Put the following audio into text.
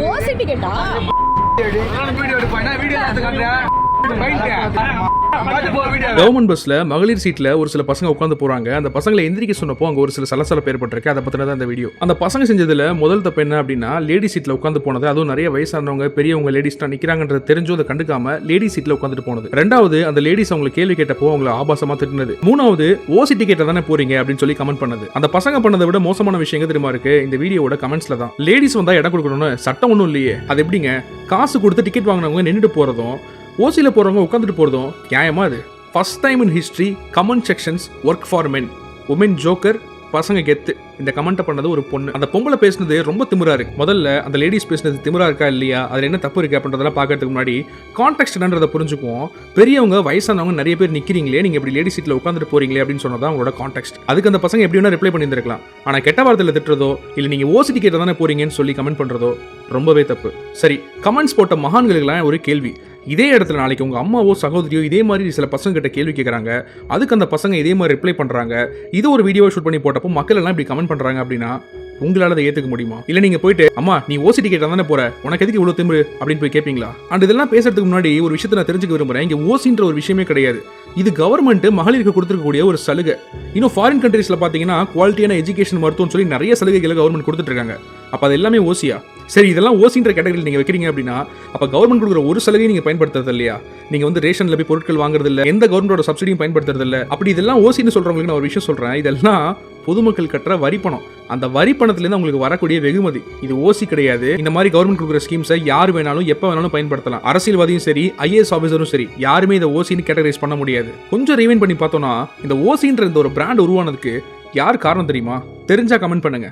ஓசி டிக்கெட்டா? Government பஸ்ல மகளிர் சீட்ல ஒரு சில பசங்க உட்காந்து போறாங்க. அந்த பசங்களை எந்திரிக்க சொன்னப்போ அங்க ஒரு சில சலசலப்பு ஏற்பட்டிருக்கு. அதை பத்தின தான் இந்த வீடியோ. அந்த பசங்க செஞ்சதுல முதல் தப்பு என்ன அப்படின்னா, லேடி சீட்ல உட்காந்து போனது. அதுவும் நிறைய வயசானவங்க பெரியவங்க லேடிஸ் தான் நிக்கிறாங்கன்றது தெரிஞ்சோ அதை கண்டுக்காம லேடி சீட்ல உட்காந்துட்டு போனது. ரெண்டாவது, அந்த லேடிஸ் அவங்க கேள்வி கேட்டப்போ அவங்களை ஆபாசமா திட்டினது. மூணாவது, ஓசி டிக்கெட்ல தானே போறீங்க அப்படின்னு சொல்லி கமெண்ட் பண்ணது. அந்த பசங்க பண்ணதை விட மோசமான விஷயம் தெரியுமா இருக்கு இந்த வீடியோட கமெண்ட்ஸ்ல தான். லேடிஸ் வந்தா இடம் கொடுக்கணும்னு சட்டம் ஒன்றும் இல்லையே. அது எப்படிங்க? காசு கொடுத்து டிக்கெட் வாங்கினவங்க நின்றுட்டு போறதும் ஓசியில போறவங்க உட்காந்துட்டு போறதும் நியாயமா? அது first time in history comment sections work for men. Woman joker, பசங்க கெத்து. இந்த கமெண்ட் பண்ணது ஒரு பொண்ணு. அந்த பொம்பளை பேசுனது ரொம்ப திமிரா இருக்கு. முதல்ல அந்த லேடிஸ் பேசுனது திமிரா இருக்கா இல்லையா, அதுல என்ன தப்பு இருக்கு அப்படின்றதெல்லாம் பார்க்கறதுக்கு முன்னாடி கான்டெக்ஸ்ட் என்னன்றதை புரிஞ்சுக்குவோம். பெரியவங்க வயசானவங்க நிறைய பேர் நிக்கிறீங்களே, நீங்க இப்படி லேடி சீட்ல உட்காந்துட்டு போறீங்களே அப்படின்னு சொன்னதான் அவங்களோட கான்டெக்ஸ்ட். அதுக்கு அந்த பசங்க எப்படி வேணா ரிப்ளை பண்ணியிருந்திருக்கலாம். ஆனா கெட்ட வார்த்தையில திட்டுறதோ இல்ல நீங்க ஓசி டிக்கெட் தானே போறீங்கன்னு சொல்லி கமெண்ட் பண்றதோ ரொம்பவே தப்பு. சரி, கமெண்ட்ஸ் போட்ட மகான்களுக்கெல்லாம் ஒரு கேள்வி. இதே இடத்துல நாளைக்கு உங்க அம்மாவோ சகோதரியோ இதே மாதிரி சில பசங்க கிட்ட கேள்வி கேட்கறாங்க, அதுக்கு அந்த பசங்க இதே மாதிரி ரிப்ளை பண்றாங்க, இது ஒரு வீடியோ ஷூட் பண்ணி போட்டப்போ மக்கள் எல்லாம் இப்படி கமெண்ட் பண்றாங்க அப்படின்னா உங்களால அதை ஏத்துக்க முடியுமா? இல்ல நீங்க போயிட்டு அம்மா நீ ஓசி டிக்கெட் தானே போற, உனக்கு எதுக்கு இவ்வளவு திமிரு அப்படின்னு போய் கேட்பீங்களா? அண்ட் இதெல்லாம் பேசுறதுக்கு முன்னாடி ஒரு விஷயத்தை நான் தெரிஞ்சுக்க விரும்புறேன். இங்க ஓசின்ற ஒரு விஷயமே கிடையாது. இது கவர்மெண்ட் மகளிருக்கு கொடுத்துருக்கக்கூடிய ஒரு சலுகை. இன்னும் ஃபாரின் கண்ட்ரீஸ்ல பாத்தீங்கன்னா குவாலிட்டியான எஜுகேஷன் மருத்துவம் சொல்லி நிறைய சலுகைகளை கவர்மெண்ட் கொடுத்துட்டு இருக்காங்க. அப்ப அது எல்லாமே ஓசியா? சரி, இதெல்லாம் ஓசின்ற கேட்டகரியில் நீங்க வைக்கிறீங்க அப்படின்னா அப்ப கவர்மெண்ட் கொடுக்குற ஒரு சலுகையை நீங்க பயன்படுத்துறது இல்லையா? நீங்க வந்து ரேஷன்ல போய் பொருட்கள் வாங்குறது இல்ல, எந்த கவர்மெண்டோட சப்சிடியும் பயன்படுத்துறது இல்ல. அப்படி இதெல்லாம் ஓசின்னு சொல்றவங்களுக்கு நான் ஒரு விஷயம் சொல்றேன், இதெல்லாம் பொதுமக்கள் கட்டுற வரி பணம். அந்த வரி பணத்திலேருந்து உங்களுக்கு வரக்கூடிய வெகுமதி. இது ஓசி கிடையாது. இந்த மாதிரி கவர்மெண்ட் கொடுக்குற ஸ்கீம்ஸை யார் வேணாலும் எப்ப வேணாலும் பயன்படுத்தலாம். அரசியல்வாதியும் சரி, ஐஏஎஸ் ஆஃபீஸரும் சரி, யாருமே இதை ஓசின்னு கேட்டகரைஸ் பண்ண முடியாது. கொஞ்சம் ரீவைண்ட் பண்ணி பார்த்தோம்னா இந்த ஓசின்ற இந்த ஒரு பிராண்ட் உருவானதுக்கு யார் காரணம் தெரியுமா? தெரிஞ்சா கமெண்ட் பண்ணுங்க.